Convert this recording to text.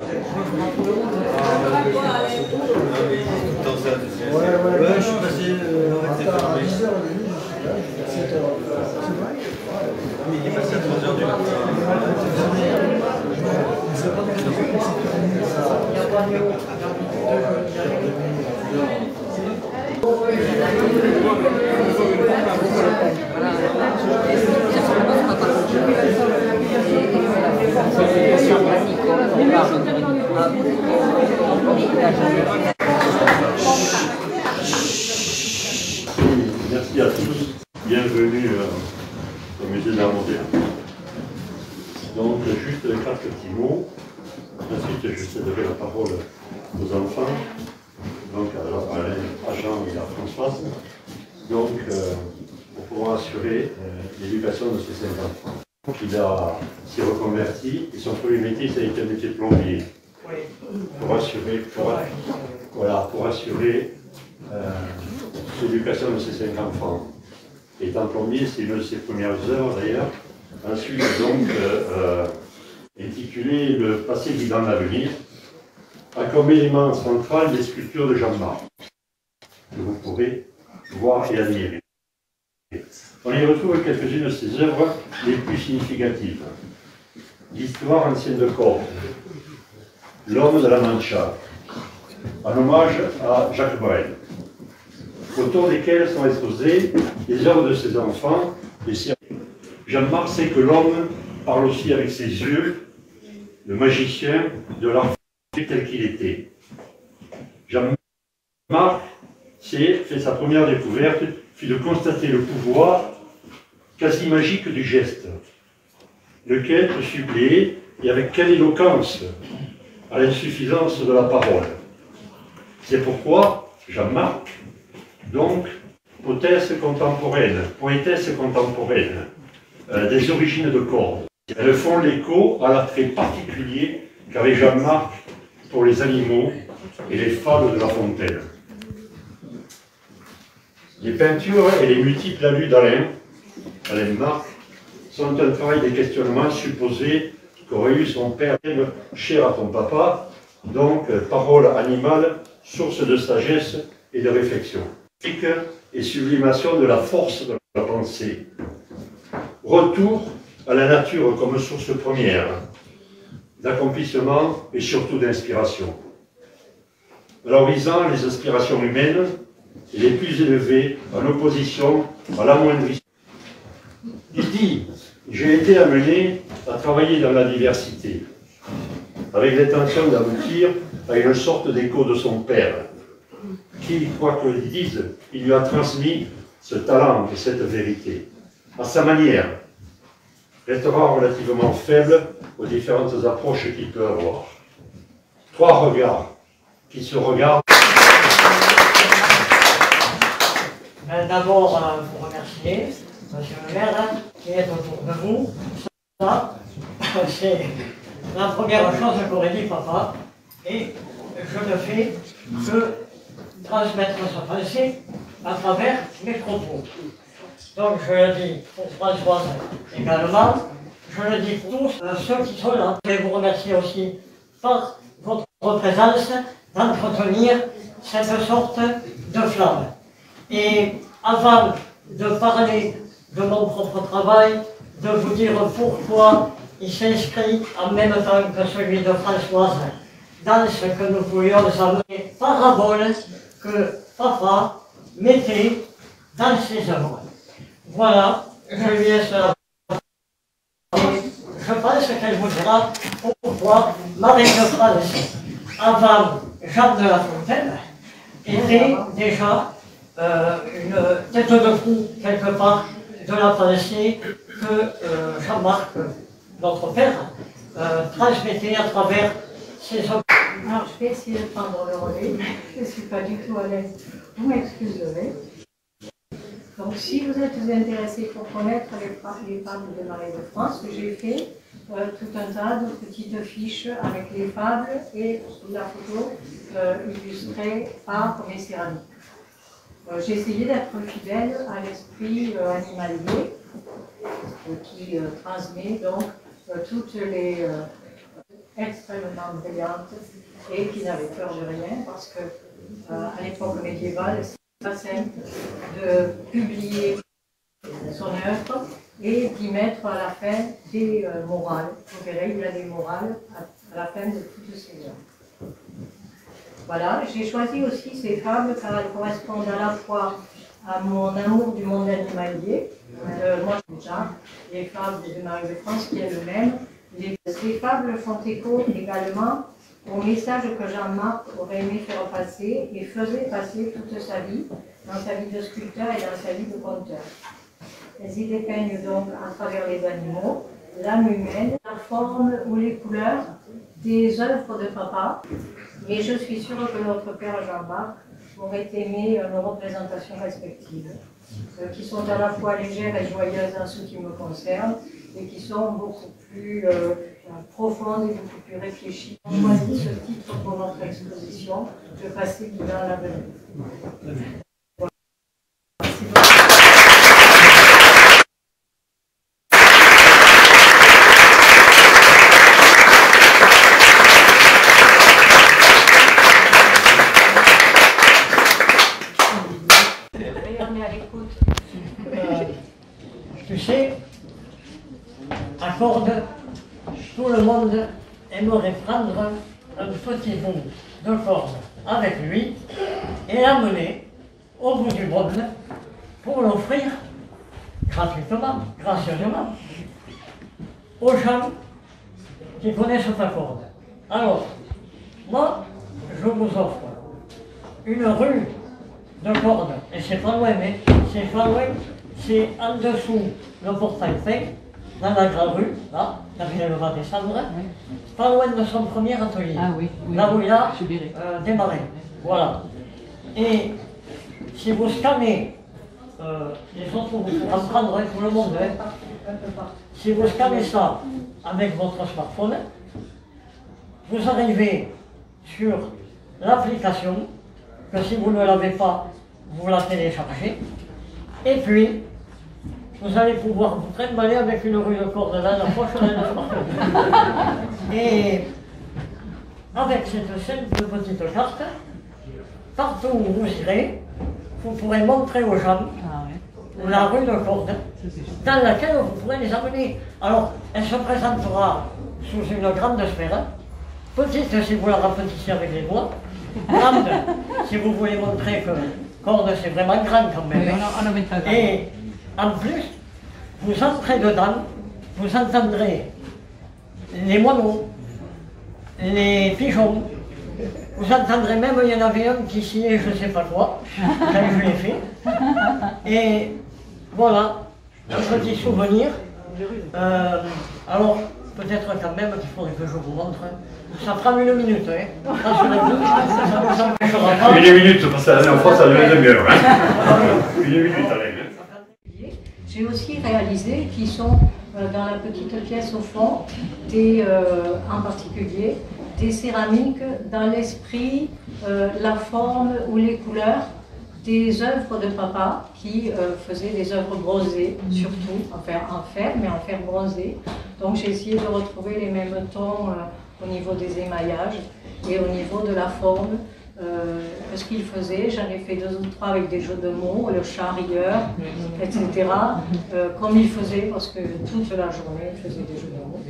Ouais, je suis passé à 10h30. Mais il est passé à 3h du matin. Merci à tous, bienvenue au musée d'art moderne. Donc juste 4 petits mots, ensuite je céderai la parole aux enfants, donc à Jean et à Françoise, donc pour pouvoir assurer l'éducation de ces 5 enfants. Il s'est reconverti et son premier métier, ça a été un métier de plombier. Pour assurer l'éducation de ces 5 enfants. Étant plombier, c'est une de ses premières œuvres d'ailleurs. Ensuite, donc, intitulé Le passé guidant l'avenir, a comme élément central les sculptures de Jean-Marc, que vous pourrez voir et admirer. On y retrouve quelques-unes de ses œuvres les plus significatives. L'histoire ancienne de Corse, L'homme de la Mancha, en hommage à Jacques Brel, autour desquels sont exposées les œuvres de ses enfants. Jean-Marc sait que l'homme parle aussi avec ses yeux, le magicien de l'art tel qu'il était. Jean-Marc fait sa première découverte, fut de constater le pouvoir quasi magique du geste, lequel peut suppléer, et avec quelle éloquence, à l'insuffisance de la parole. C'est pourquoi Jean-Marc, donc, poétesse contemporaine, des origines de cordes, elles font l'écho à l'attrait particulier qu'avait Jean-Marc pour les animaux et les fables de La Fontaine. Les peintures et les multiples allus d'Alain Marc, sont un travail des questionnements supposés qu'aurait eu son père, cher à ton papa, donc parole animale, source de sagesse et de réflexion, et sublimation de la force de la pensée. Retour à la nature comme source première d'accomplissement et surtout d'inspiration, valorisant les aspirations humaines et les plus élevées en opposition à l'amoindrissement. Il dit « J'ai été amené à travailler dans la diversité, avec l'intention d'aboutir à une sorte d'écho de son père, qui, quoi que l'on dise, il lui a transmis ce talent et cette vérité. À sa manière, restera relativement faible aux différentes approches qu'il peut avoir. 3 regards qui se regardent. D'abord, vous remercier, monsieur le maire, qui est autour de vous. Ça, c'est la première chose qu'aurait dit papa, et je ne fais que transmettre sa pensée à travers mes propos. Donc je le dis pour Françoise également, je le dis pour tous ceux qui sont là. Je vais vous remercier aussi par votre présence d'entretenir cette sorte de flamme. Et avant de parler de mon propre travail, de vous dire pourquoi il s'inscrit en même temps que celui de Françoise dans ce que nous pouvions amener parabole que papa mettait dans ses œuvres. Voilà, je lui laisse la parole. Je pense qu'elle vous dira pourquoi Marie de France, avant Jean de La Fontaine, était déjà une tête de proue quelque part de la pensée que Jean-Marc, notre père, transmettait à travers ses œuvres. Alors je vais essayer de prendre le relais, je ne suis pas du tout à l'aise, vous m'excuserez. Donc si vous êtes intéressés pour connaître les fables de Marie de France, j'ai fait tout un tas de petites fiches avec les fables et la photo illustrée par mes céramiques. J'ai essayé d'être fidèle à l'esprit animalier qui transmet donc toutes les extrêmement brillante et qui n'avait peur de rien parce que à l'époque médiévale, c'est pas simple de publier son œuvre et d'y mettre à la fin des morales. Vous verrez, il y a des morales à la fin de toutes ces œuvres. Voilà, j'ai choisi aussi ces fables car elles correspondent à la fois à mon amour du monde animalier, moi déjà, les fables de Marie de France qui est le même. Ces fables font écho également au message que Jean-Marc aurait aimé faire passer et faisait passer toute sa vie, dans sa vie de sculpteur et dans sa vie de conteur. Elles y dépeignent donc à travers les animaux, l'âme humaine, la forme ou les couleurs des œuvres de papa. Et je suis sûre que notre père Jean-Marc aurait aimé nos représentations respectives, qui sont à la fois légères et joyeuses en ce qui me concerne, et qui sont beaucoup plus profondes et beaucoup plus réfléchies. On choisit ce titre pour notre exposition, Le passé guidant l'avenir. Voilà. Merci beaucoup. Tu sais, à Cordes, tout le monde aimerait prendre un petit bout de corde avec lui et l'amener au bout du monde pour l'offrir gratuitement, gracieusement, aux gens qui connaissent ta corde. Alors, moi, je vous offre une rue de corde, et c'est pas loin, mais c'est pas loin. C'est en dessous le portail fin, dans la grande rue, là, quand elle va descendre, pas loin de son premier atelier, là où il a démarré. Voilà. Et si vous scannez, les autres vous pourrez en prendre tout le monde, si vous scannez ça avec votre smartphone, vous arrivez sur l'application, que si vous ne l'avez pas, vous la téléchargez, et puis vous allez pouvoir vous trimballer avec une rue de corde dans la poche de notre smartphone. Et avec cette simple petite carte, partout où vous irez, vous pourrez montrer aux gens la rue de corde dans laquelle vous pourrez les amener. Alors, elle se présentera sous une grande sphère, petite si vous la rapetissez avec les doigts, grande si vous voulez montrer que corde c'est vraiment grand quand même. Et en plus, vous entrez dedans, vous entendrez les moineaux, les pigeons, vous entendrez même, il y en avait un qui sciait je ne sais pas quoi, quand je l'ai fait. Et voilà, un petit souvenir. Alors, peut-être quand même qu'il faudrait que je vous montre. Ça prend une minute, hein. Une minute, parce que la dernière fois ça durait 2 heures. Une minute, allez. J'ai aussi réalisé qu'ils sont dans la petite pièce au fond, en particulier, des céramiques dans l'esprit, la forme ou les couleurs des œuvres de papa qui faisait des œuvres bronzées, surtout, enfin en fer, mais en fer bronzé. Donc j'ai essayé de retrouver les mêmes tons au niveau des émaillages et au niveau de la forme. Ce qu'il faisait, j'en ai fait 2 ou 3 avec des jeux de mots, le chat rieur, etc. Comme il faisait, parce que toute la journée, il faisait des jeux de mots.